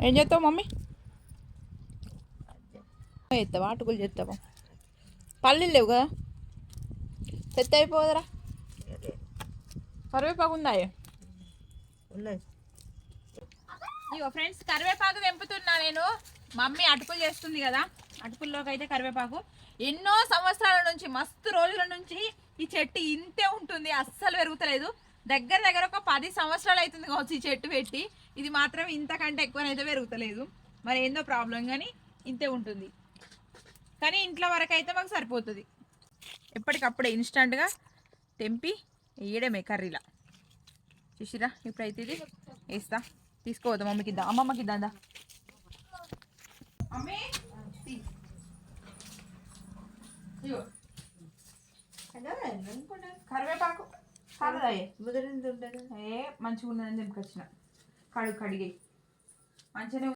ఏం చేస్తావు మమ్మీ? చేస్తావా? అటుకులు చేస్తావా? పల్లీలు లేవు కదా, సెట్ అయిపోదరా. కరివేపాకు ఉందా? ఉన్నాయి. ఇగో ఫ్రెండ్స్, కరివేపాకు తెంపుతున్నా నేను. మమ్మీ అటుకులు చేస్తుంది కదా, అటుకుల్లోకి అయితే కరివేపాకు ఎన్నో సంవత్సరాల నుంచి, మస్తు రోజుల నుంచి ఈ చెట్టు ఇంతే ఉంటుంది, అస్సలు పెరుగుతలేదు. దగ్గర దగ్గర ఒక 10 సంవత్సరాలు అవుతుంది కావచ్చు ఈ చెట్టు పెట్టి. ఇది మాత్రం ఇంతకంటే ఎక్కువనైతే పెరుగుతలేదు. మరి ఏందో ప్రాబ్లం, కానీ ఇంతే ఉంటుంది. కానీ ఇంట్లో వరకు అయితే మాకు సరిపోతుంది. ఎప్పటికప్పుడే ఇన్స్టంట్గా తెంపి వేయడమే కర్రీలా. చూసిరా, ఇప్పుడైతే ఇది వేస్తా. తీసుకోవద్దా మమ్మీకి ఇద్దా, అమ్మమ్మకి ఇద్దా. మమ్మీ కరివేపాకు ఏ మంచిగా ఉన్నదని తెంపుకొచ్చిన. కడిగి మంచిగానే